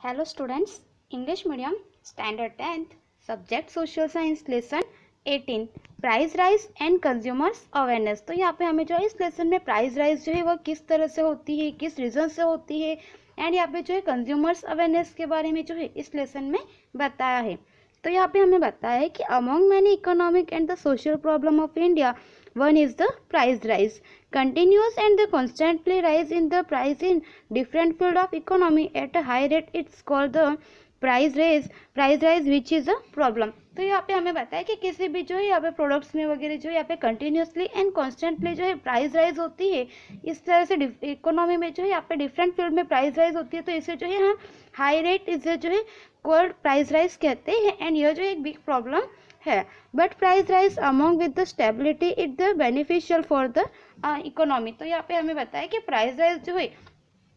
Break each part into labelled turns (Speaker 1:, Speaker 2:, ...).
Speaker 1: Hello students, English medium standard 10th subject social science lesson 18 price rise and consumers awareness. तो यहाँ पे हमें जो है इस लेसन में प्राइस राइज जो है वह किस तरह से होती है, किस रीज़न से होती है, एंड यहाँ पे जो है कंज्यूमर्स अवेयरनेस के बारे में जो है इस लेसन में बताया है। तो यहाँ पे हमें बताया है कि among many economic and the social problem of India one is the price rise, continuous and the constantly rise in the price in different field of economy at a high rate, it's called the price rise which is a problem। तो यहाँ पे हमें बताया कि किसी भी जो है यहाँ पे प्रोडक्ट्स में वगैरह जो है यहाँ पे कंटिन्यूसली एंड कॉन्स्टेंटली जो है प्राइस राइज होती है। इस तरह से इकोनॉमी में जो है यहाँ पे डिफरेंट फील्ड में प्राइस राइज होती है, तो इसे जो है हम हाई रेट इसे जो है कोल्ड प्राइस राइज कहते हैं, एंड यह जो एक बिग प्रॉब्लम है। But price rise among with the stability it the beneficial for the economy. तो यहाँ पे हमें बताया कि प्राइस राइज जो है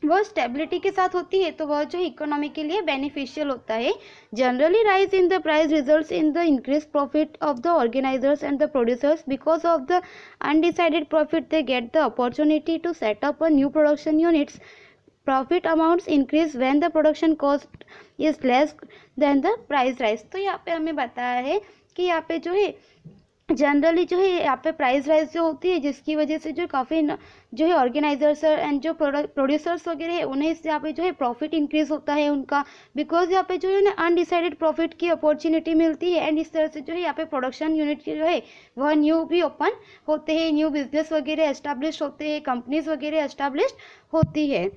Speaker 1: वह स्टेबिलिटी के साथ होती है, तो वह जो है इकोनॉमी के लिए बेनिफिशियल होता है। Generally rise in the price results in the increase profit of the organisers and the producers because of the undecided profit they get the opportunity to set up a new production units. Profit amounts increase when the production cost is less than the price rise. तो यहाँ पे हमें बताया है कि यहाँ पे जो है जनरली जो है यहाँ पे प्राइस राइज जो होती है, जिसकी वजह से जो काफ़ी जो है ऑर्गेनाइजर्स एंड जो प्रोड्यूसर्स वगैरह है उन्हें यहाँ पे जो है प्रॉफिट इंक्रीज होता है उनका, बिकॉज यहाँ पे जो है ना अनडिसाइडेड प्रॉफिट की अपॉर्चुनिटी मिलती है, एंड इस तरह से जो है यहाँ पे प्रोडक्शन यूनिट की जो है वह न्यू भी ओपन होते हैं, न्यू बिजनेस वगैरह एस्टाब्लिश होते हैं, कंपनीज वगैरह एस्टाब्लिश होती है।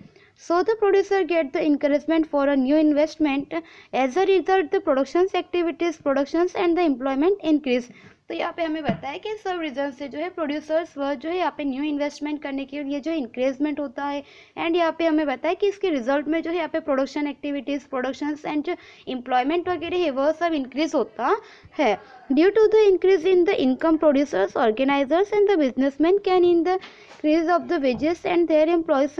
Speaker 1: So the producer get the encouragement for a new investment. As a result, the productions activities, productions and the employment increase. तो यहाँ पे हमें बताया कि सब रीजन से जो है प्रोड्यूसर्स वह जो है यहाँ पे न्यू इन्वेस्टमेंट करने के लिए जो इंक्रेजमेंट होता है, एंड यहाँ पे हमें बताया कि इसके रिजल्ट में जो है यहाँ पे प्रोडक्शन एक्टिविटीज, प्रोडक्शंस एंड जो एम्प्लॉयमेंट वगैरह है वह सब इंक्रीज होता है। Due to the increase in the income producers organisers and the businessman can in the increase of the wages and their employees,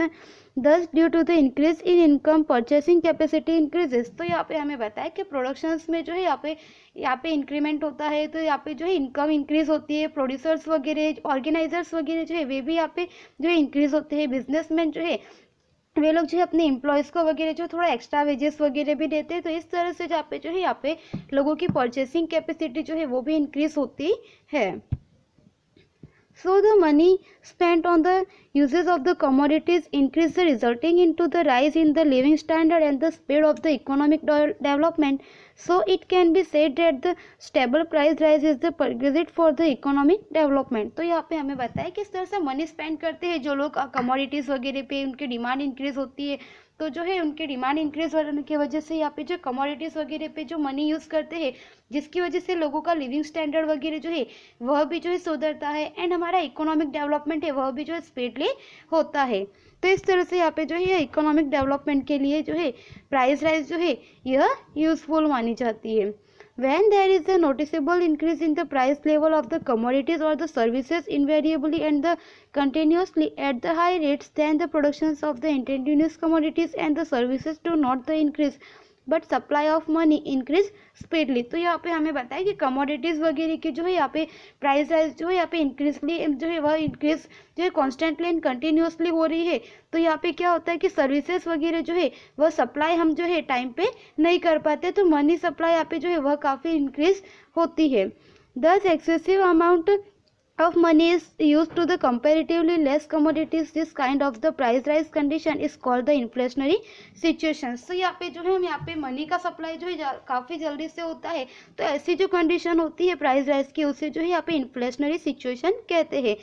Speaker 1: thus due to the increase in income purchasing capacity increases। तो यहाँ पे हमें बताया कि productions में जो है यहाँ पे इंक्रीमेंट होता है, तो यहाँ पे जो है इनकम इंक्रीज होती है, प्रोड्यूसर्स वगैरह ऑर्गेनाइजर्स वगैरह जो है वे भी यहाँ पे जो है इंक्रीज होते हैं, बिजनेसमैन जो है वे लोग जो है अपने एम्प्लॉयज़ को वगैरह जो थोड़ा एक्स्ट्रा वेजेस वगैरह भी देते हैं। तो इस तरह से यहाँ पे लोगों की परचेसिंग कैपेसिटी जो है वो भी इंक्रीज होती है। So the money spent on the uses of the commodities increase the resulting into the rise in the living standard and the speed of the economic development. So it can be said that the stable price rise is the prerequisite for the economic development। तो यहाँ पे हमें बताया कि इस तरह से money spend करते हैं जो लोग कमोडिटीज़ वगैरह पे, उनकी डिमांड इंक्रीज होती है, तो जो है उनकी डिमांड इंक्रीज होने की वजह से यहाँ पे जो कमोडिटीज़ वगैरह पे जो मनी यूज़ करते हैं, जिसकी वजह से लोगों का लिविंग स्टैंडर्ड वगैरह जो है वह भी जो है सुधरता है, एंड हमारा इकोनॉमिक डेवलपमेंट है वह भी जो है स्पीडली होता है। तो इस तरह से यहाँ पे जो है इकोनॉमिक डेवलपमेंट के लिए जो है प्राइस राइज जो है यह यूजफुल मानी जाती है। When there is a noticeable increase in the price level of the commodities or the services invariably and the continuously at the high rates, then the productions of the indigenous commodities and the services do not the increase but supply of money increase speedily. तो यहाँ पे हमें बताया कि commodities वगैरह की जो है यहाँ पे प्राइस राइज जो है यहाँ पे इंक्रीजली जो है वह इंक्रीज जो है कॉन्स्टेंटली एंड कंटिन्यूसली हो रही है। तो यहाँ पे क्या होता है कि सर्विसेज वगैरह जो है वह सप्लाई हम जो है टाइम पे नहीं कर पाते, तो मनी सप्लाई यहाँ पे जो है वह काफ़ी इंक्रीज होती है। दस excessive amount of money is used to the comparatively less commodities, this kind of the price rise condition is called the inflationary situations। तो यहाँ पे जो है हम यहाँ पे मनी का सप्लाई जो है काफ़ी जल्दी से होता है, तो ऐसी जो कंडीशन होती है प्राइस राइज की उसे जो है यहाँ पे इन्फ्लेशनरी सिचुएशन कहते हैं।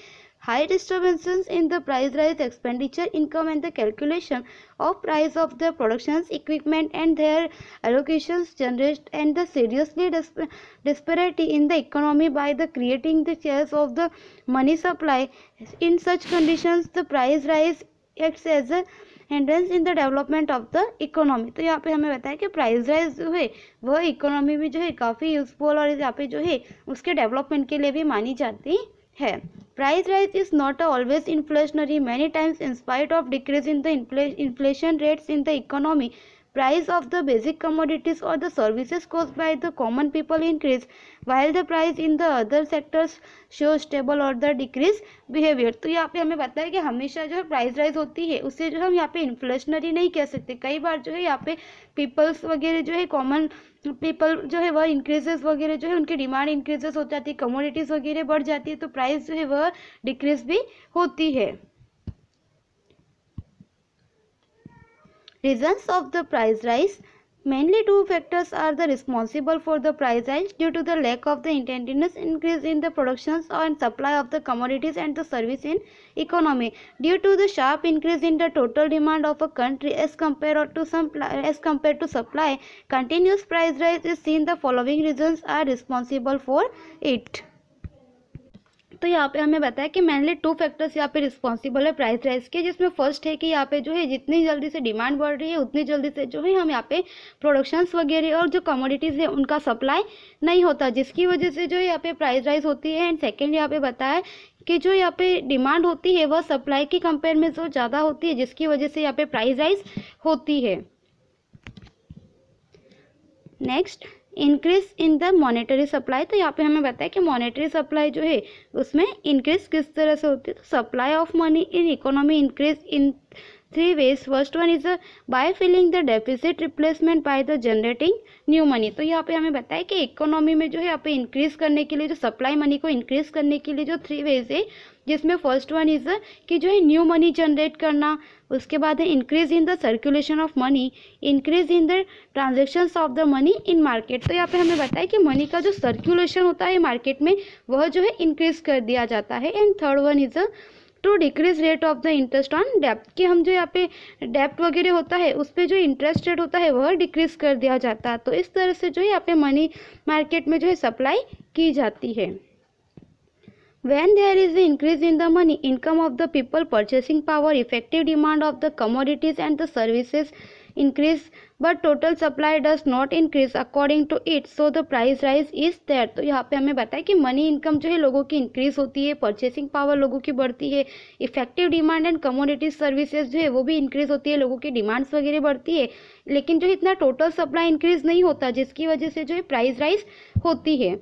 Speaker 1: High disturbances in the price rise expenditure income and the calculation of price of the productions equipment and their allocations generate and the seriously disparity in the economy by the creating the shares of the money supply। In such conditions the price rise acts as a hindrance in the development of the economy। तो यहाँ पे हमें बताया कि price rise जो है वह economy में जो है काफ़ी यूजफुल और यहाँ पे जो है उसके डेवलपमेंट के लिए भी मानी जाती है। Price rise is not always inflationary. Many times, in spite of decrease in the inflation rates in the economy, price of the basic commodities or the services caused by the common people increase while the price in the other sectors show stable or the decrease behavior। तो यहाँ पे हमें पता है कि हमेशा जो है प्राइस राइज होती है, उससे जो हम यहाँ पे इन्फ्लेशनरी नहीं कह सकते। कई बार जो है यहाँ पे पीपल्स वगैरह जो है कॉमन पीपल जो है वह इंक्रीजेस वगैरह जो है उनकी डिमांड इंक्रीजेस हो जाती है, कमोडिटीज वगैरह बढ़ जाती है, तो प्राइस जो है वह डिक्रीज भी होती है। Reasons of the price rise: mainly two factors are the responsible for the price rise due to the lack of the instantaneous increase in the productions and supply of the commodities and the service in economy. Due to the sharp increase in the total demand of a country as compared to supply, continuous price rise is seen. The following reasons are responsible for it. तो यहाँ पे हमें बताया कि mainly two factors यहाँ पे responsible है price rise के, जिसमें फर्स्ट है कि यहाँ पे जो है जितनी जल्दी से डिमांड बढ़ रही है उतनी जल्दी से जो है हम यहाँ पे प्रोडक्शंस वगैरह और जो कमोडिटीज़ है उनका सप्लाई नहीं होता, जिसकी वजह से जो है यहाँ पे प्राइस राइज होती है। एंड सेकेंड यहाँ पे बताया कि जो यहाँ पे डिमांड होती है वह सप्लाई के कंपेयर में जो ज़्यादा होती है, जिसकी वजह से यहाँ पे प्राइस राइज होती है। Next, increase in the monetary supply. तो यहाँ पे हमें बताया कि मॉनेटरी सप्लाई जो है उसमें इंक्रीज किस तरह से होती है। तो supply of money in economy increase in three ways. First one is by filling the deficit replacement by the generating new money. तो यहाँ पे हमें बताया कि इकोनॉमी में जो है यहाँ पे इंक्रीज करने के लिए, जो सप्लाई मनी को इंक्रीज करने के लिए जो थ्री वेज है, जिसमें फर्स्ट वन इज कि जो है न्यू मनी जनरेट करना, उसके बाद है increase in the circulation of money, increase in the transactions of the money in market. तो यहाँ पे हमें बताया कि मनी का जो सर्कुलेशन होता है मार्केट में वह जो है इंक्रीज कर दिया जाता है। And third one is to decrease rate of the interest on डेप्ट, कि हम जो यहाँ पे डेप्ट वगैरह होता है उस पर जो इंटरेस्ट रेट होता है वह डिक्रीज कर दिया जाता है। तो इस तरह से जो है यहाँ पे मनी मार्केट में जो है सप्लाई की जाती है। When there is an increase in the money income of the people purchasing power, effective demand of the commodities and the services increase, but total supply does not increase according to it, so the price rise is there। तो यहाँ पे हमें बताया कि money income जो है लोगों की इंक्रीज होती है, परचेसिंग पावर लोगों की बढ़ती है, effective demand and commodities services जो है वो भी इंक्रीज होती है, लोगों की डिमांड्स वगैरह बढ़ती है, लेकिन जो इतना टोटल सप्लाई इंक्रीज नहीं होता, जिसकी वजह से जो है प्राइस राइज होती है।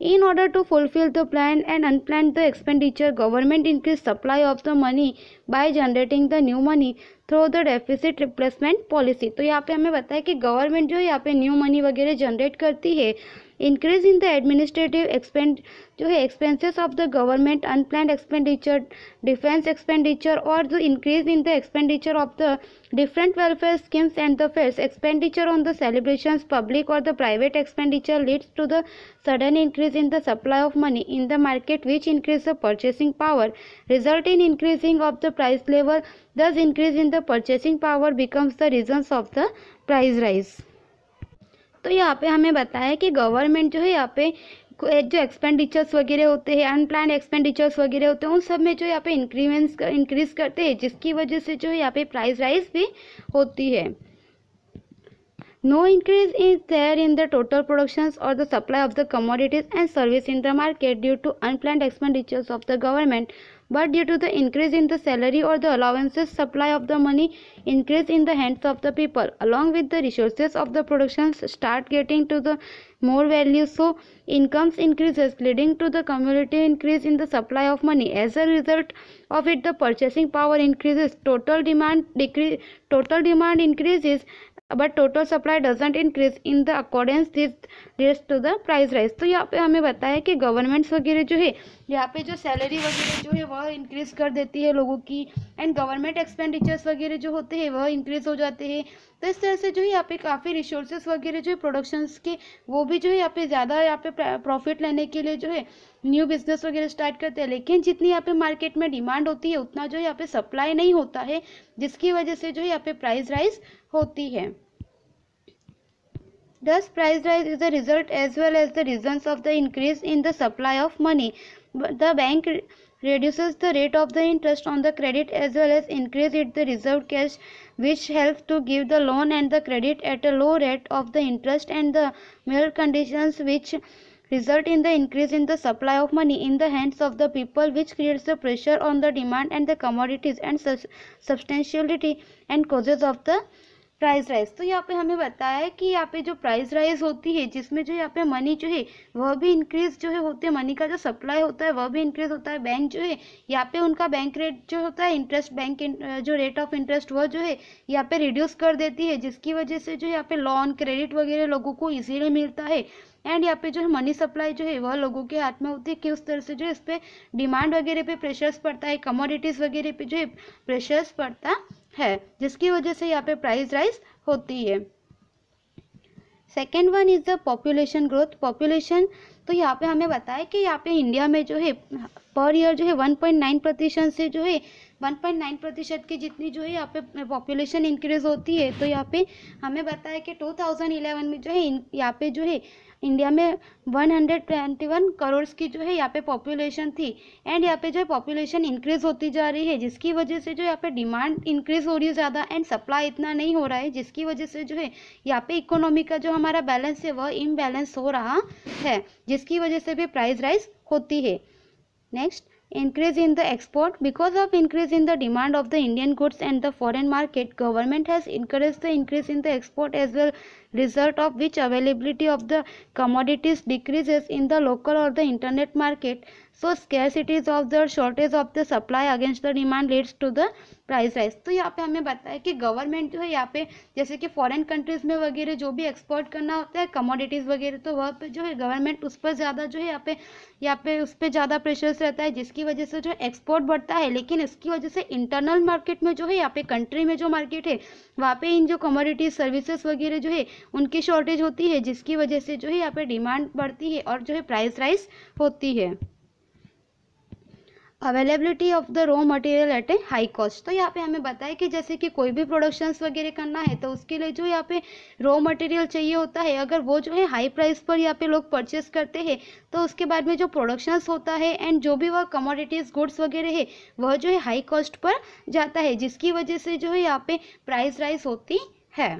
Speaker 1: In order to fulfill the planned and unplanned the expenditure, government increase supply of the money by generating the new money through the deficit replacement policy। तो यहाँ पे हमें बताया कि गवर्नमेंट जो है यहाँ पे न्यू मनी वगैरह जनरेट करती है। इंक्रीज इन द एडमिनिस्ट्रेटिव जो है expenses of the government, unplanned expenditure, defence expenditure और the increase in the expenditure of the different welfare schemes and the fairs, expenditure on the celebrations, public or the private expenditure leads to the sudden increase in the supply of money in the market, which increase the purchasing power, result in increasing of the price level, thus increase in the purchasing power becomes the reasons of the price rise। तो यहाँ पे हमें बताया कि government जो है यहाँ पे जो एक्सपेंडिचर्स वगैरह होते हैं, अनप्लान्ड एक्सपेंडिचर्स वगैरह होते हैं, उन सब में जो यहाँ पे इंक्रीज करते हैं, जिसकी वजह से जो है यहाँ पे प्राइस राइज भी होती है। No increase is there in the total productions or the supply of the commodities and service in the market due to unplanned expenditures of the government, but due to the increase in the salary or the allowances, supply of the money increase in the hands of the people, along with the resources of the productions start getting to the more value, so incomes increases, leading to the cumulative increase in the supply of money. As a result of it, the purchasing power increases, total demand increases, but total supply doesn't increase in the accordance this leads to the price rise. तो यहाँ पे हमें बताया कि governments वगैरह जो है यहाँ पे जो सैलरी वगैरह जो है वह इंक्रीज कर देती है लोगों की, एंड गवर्नमेंट एक्सपेंडिचर्स वगैरह जो होते हैं वह इंक्रीज हो जाते हैं। तो इस तरह से जो है यहाँ पे काफ़ी रिसोर्सेज वगैरह जो है प्रोडक्शंस के वो भी जो है यहाँ पे ज़्यादा यहाँ पे प्रॉफिट लेने के लिए जो है न्यू बिजनेस वगैरह स्टार्ट करते हैं, लेकिन जितनी यहाँ पे मार्केट में डिमांड होती है उतना जो यहाँ पे सप्लाई नहीं होता है, जिसकी वजह से जो है यहाँ पे प्राइस राइज होती है। Thus, price rise is the result as well as the reasons of the increase in the supply of money. The bank reduces the rate of the interest on the credit as well as increase it the reserve cash, which helps to give the loan and the credit at a low rate of the interest and the mild conditions, which result in the increase in the supply of money in the hands of the people, which creates the pressure on the demand and the commodities and substantiality and causes of the price rise. तो यहाँ पे हमें बताया है कि यहाँ पे जो प्राइस राइज होती है जिसमें जो यहाँ पे मनी जो है वह भी इंक्रीज जो है होते हैं, मनी का जो सप्लाई होता है वह भी इंक्रीज होता है। बैंक जो है यहाँ पे उनका बैंक रेट जो होता है इंटरेस्ट, बैंक जो रेट ऑफ इंटरेस्ट वह जो है यहाँ पे रिड्यूस कर देती है, जिसकी वजह से जो यहाँ पे लोन क्रेडिट वगैरह लोगों को इजीली मिलता है। एंड यहाँ पे जो है मनी सप्लाई जो है वह लोगों के हाथ में होती है कि उस तरह से जो है इस पर डिमांड वगैरह पे प्रेशर्स पड़ता है, कमोडिटीज़ वगैरह पे जो है प्रेशर्स पड़ता है, जिसकी वजह से यहाँ पे प्राइस राइज होती है। Second one is the population growth. Population, तो यहाँ पे हमें बताया कि यहाँ पे इंडिया में जो है पर ईयर जो है 1.9% से जो है 1.9% की जितनी जो है यहाँ पे पॉपुलेशन इंक्रीज होती है। तो यहाँ पे हमें बताया कि 2011 में जो है यहाँ पे जो है इंडिया में 121 करोड़ की जो है यहाँ पे पॉपुलेशन थी। एंड यहाँ पे जो है पॉपुलेशन इंक्रीज होती जा रही है, जिसकी वजह से जो यहाँ पे डिमांड इंक्रीज हो रही है ज़्यादा एंड सप्लाई इतना नहीं हो रहा है, जिसकी वजह से जो है यहाँ पे इकोनॉमी का जो हमारा बैलेंस है वह इम्बैलेंस हो रहा है, जिसकी वजह से भी प्राइस राइज होती है। Next, increase in the export. Because of increase in the demand of the Indian goods and the foreign market, government has encouraged the increase in the export as well, result of which availability of the commodities decreases in the local or the internet market, so scarcities of the shortage of the supply against the demand leads to the price rise. तो यहाँ पे हमें बताया कि government जो है यहाँ पे जैसे कि फॉरेन कंट्रीज में वगैरह जो भी एक्सपोर्ट करना होता है कमोडिटीज़ वगैरह, तो वहाँ पे जो है गवर्नमेंट उस पर ज़्यादा जो है यहाँ पे उस पर ज़्यादा प्रेशर्स रहता है, जिसकी वजह से जो एक्सपोर्ट बढ़ता है। लेकिन इसकी वजह से इंटरनल मार्केट में जो है यहाँ पे कंट्री में जो मार्केट है वहाँ पे इन जो कमोडिटीज सर्विसेज वगैरह जो है उनकी शॉर्टेज होती है, जिसकी वजह से जो है यहाँ पे डिमांड बढ़ती है और जो है प्राइस राइज होती है। Availability of the raw material at A high cost. तो यहाँ पे हमें बताया कि जैसे कि कोई भी प्रोडक्शंस वगैरह करना है तो उसके लिए जो यहाँ पे रॉ मटेरियल चाहिए होता है, अगर वो जो है हाई प्राइस पर यहाँ पे लोग परचेस करते हैं तो उसके बाद में जो प्रोडक्शंस होता है एंड जो भी वह कमोडिटीज़ गुड्स वगैरह है वह जो है हाई कॉस्ट पर जाता है, जिसकी वजह से जो है यहाँ पे प्राइस राइज होती है।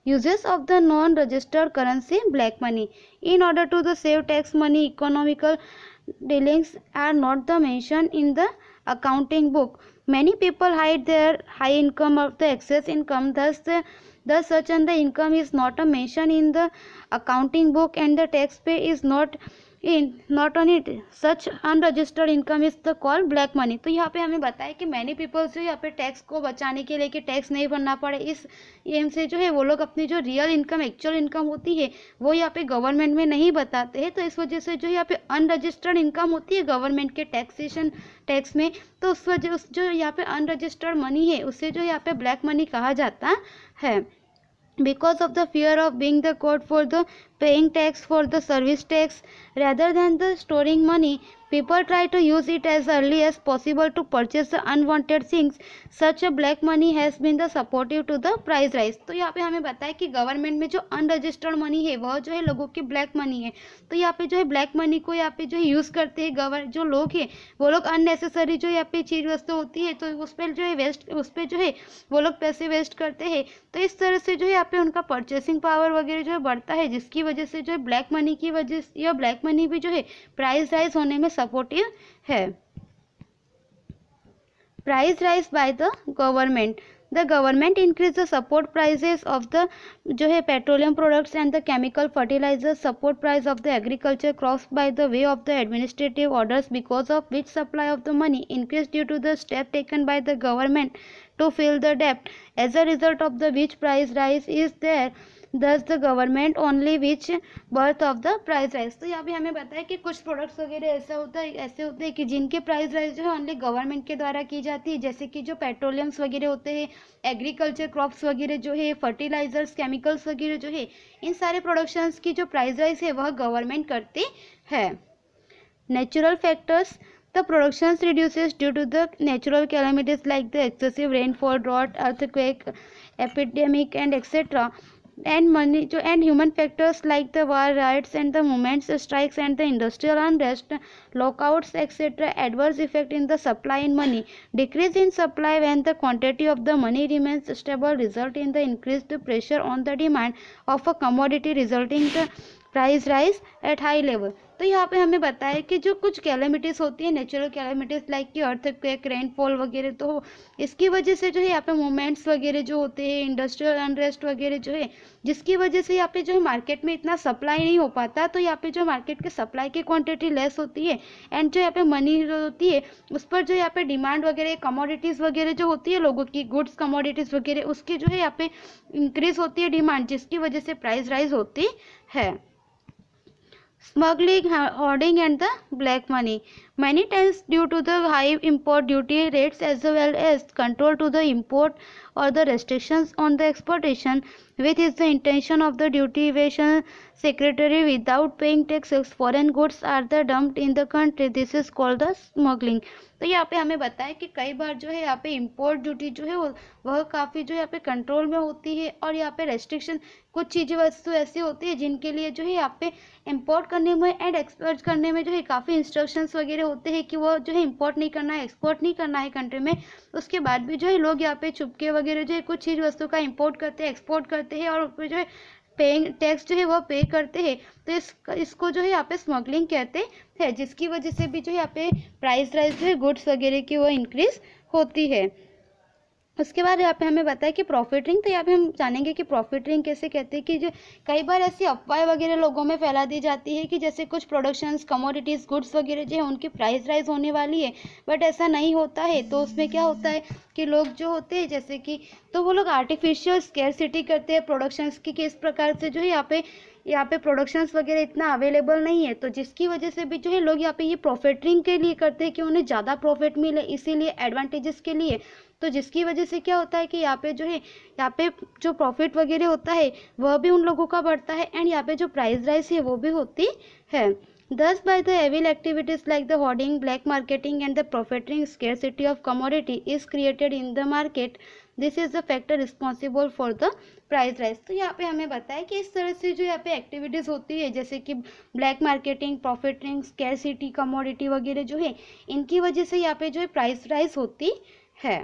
Speaker 1: Uses of the non-registered currency black money. In order to the save tax money, economical dealings are not the mention in the accounting book. Many people hide their high income of the excess income, thus such and the income is not a mention in the accounting book and the tax pay is not on it. Such unregistered income is the called black money. तो यहाँ पे हमें बताया कि many peoples जो यहाँ पे tax को बचाने के लिए कि टैक्स नहीं भरना पड़े, इस एम से जो है वो लोग अपनी जो रियल इनकम एक्चुअल इनकम होती है वो यहाँ पे गवर्नमेंट में नहीं बताते हैं। तो इस वजह से जो यहाँ पे अनरजिस्टर्ड इनकम होती है गवर्नमेंट के टैक्सेशन टैक्स में, तो उस वजह उस जो यहाँ पे अनरजिस्टर्ड मनी है उससे जो यहाँ पे ब्लैक मनी कहा जाता है। Because of the fear of being the caught for the paying tax for the service tax rather than the storing money, people try to use it as early as possible to purchase the unwanted things. Such a black money has been the supportive to the price rise. तो यहाँ पे हमें बताया कि government में जो unregistered money है वह जो है लोगों की ब्लैक मनी है। तो यहाँ पे जो है ब्लैक मनी को यहाँ पे जो है यूज़ करते हैं जो लोग हैं वो लोग अननेसेसरी जो यहाँ पे चीज़ वस्तु होती है तो उस पर जो है उस पर जो है वो लोग पैसे वेस्ट करते हैं। तो इस तरह से जो है यहाँ पे उनका परचेसिंग पावर वगैरह जो है बढ़ता है, जिसकी वजह से जो है ब्लैक मनी की वजह से या ब्लैक मनी भी जो है प्राइस राइज होने में सपोर्टिव है। Price rise by the government. The government increase the support prices of the जो है petroleum products and the chemical fertilizers, support price of the agriculture crops by the way of the administrative orders, because of which supply of the money increased due to the step taken by the government to fill the debt, as a result of the which price rise is there. Thus the government only which birth of the price rise। तो यहाँ पे हमें बताया कि कुछ products वगैरह ऐसे होते हैं कि जिनके प्राइस राइज जो है ओनली गवर्नमेंट के द्वारा की जाती है, जैसे कि जो पेट्रोलियम्स वगैरह होते हैं, एग्रीकल्चर क्रॉप्स वगैरह जो है, फर्टिलाइजर्स, केमिकल्स वगैरह जो है, इन सारे प्रोडक्शंस की जो प्राइस राइज है वह गवर्नमेंट करती है। Natural factors. The productions reduces due to the natural calamities like the excessive rainfall, drought, earthquake, epidemic and etc. And human factors like the war, riots and the movements, strikes and the industrial unrest, lockouts etc. adverse effect in the supply in money. Decrease in supply when the quantity of the money remains stable result in the increased pressure on the demand of a commodity resulting the price rise at high level. तो यहाँ पे हमें बताया कि जो कुछ calamities होती है, नेचुरल कैलेमिटीज़ लाइक कि अर्थक्वेक, रेनफॉल वगैरह, तो इसकी वजह से जो है यहाँ पे मूवमेंट्स वगैरह जो होते हैं, इंडस्ट्रियल अनरेस्ट वगैरह जो है, जिसकी वजह से यहाँ पे जो है मार्केट में इतना सप्लाई नहीं हो पाता, तो यहाँ पे जो मार्केट के सप्लाई की क्वांटिटी लेस होती है एंड जो यहाँ पे मनी होती है उस पर जो यहाँ पे डिमांड वगैरह, कमोडिटीज़ वगैरह जो होती है लोगों की, गुड्स कमोडिटीज़ वगैरह, उसकी जो है यहाँ पे इंक्रीज होती है डिमांड, जिसकी वजह से प्राइस राइज होती है। Smuggling, hoarding and the black money. Many times due to the high import duty rates as well as control to the import or the restrictions on the exportation, which is the intention of the duty evasion secretary without paying taxes, foreign goods are the dumped in the country. This is called the smuggling. तो यहाँ पे हमें बताया कि कई बार जो है यहाँ पे इम्पोर्ट ड्यूटी जो है वह काफ़ी जो यहाँ पे कंट्रोल में होती है, और यहाँ पे रेस्ट्रिक्शन, कुछ चीज़ें वस्तु ऐसी होती है जिनके लिए जो है यहाँ पे इंपोर्ट करने में एंड एक्सपोर्ट करने में जो है काफ़ी इंस्ट्रक्शंस वगैरह होते हैं कि वो जो है इंपोर्ट नहीं करना है, एक्सपोर्ट नहीं करना है कंट्री में। उसके बाद भी जो है लोग यहाँ पे चुपके वगैरह जो है कुछ चीज़ वस्तु का इंपोर्ट करते हैं, एक्सपोर्ट करते हैं, और उस पर जो है पेइंग टैक्स जो है वो पे करते हैं। तो इसको जो है यहाँ पे स्मगलिंग कहते हैं, जिसकी वजह से भी जो है यहाँ पे प्राइस राइज जो है गुड्स वगैरह की वो इंक्रीज होती है। उसके बाद यहाँ पे हमें बताया कि प्रॉफिटिंग, तो यहाँ पे हम जानेंगे कि प्रॉफिटिंग कैसे कहते हैं कि जो कई बार ऐसी अफवाहें वगैरह लोगों में फैला दी जाती है कि जैसे कुछ प्रोडक्शंस, कमोडिटीज़, गुड्स वगैरह जो है उनकी प्राइस राइज होने वाली है, बट ऐसा नहीं होता है। तो उसमें क्या होता है कि लोग जो होते हैं जैसे कि, तो वो लोग आर्टिफिशियल स्कैरसिटी करते हैं प्रोडक्शंस की, कि इस प्रकार से जो है यहाँ पे प्रोडक्शंस वगैरह इतना अवेलेबल नहीं है, तो जिसकी वजह से भी जो है लोग यहाँ पे ये प्रॉफिटिंग के लिए करते हैं कि उन्हें ज़्यादा प्रॉफिट मिले, इसीलिए एडवांटेजेस के लिए। तो जिसकी वजह से क्या होता है कि यहाँ पे जो है यहाँ पे जो प्रॉफिट वगैरह होता है वह भी उन लोगों का बढ़ता है, एंड यहाँ पे जो प्राइस राइज है वो भी होती है। Thus, by the evil activities like the hoarding, black marketing, and the profiting scarcity of commodity is created in the market. This is the factor responsible for the price rise. तो यहाँ पे हमें बताया कि इस तरह से जो यहाँ पे एक्टिविटीज़ होती है जैसे कि black marketing, profiting, scarcity, commodity वगैरह जो है, इनकी वजह से यहाँ पे जो है प्राइस राइज होती है।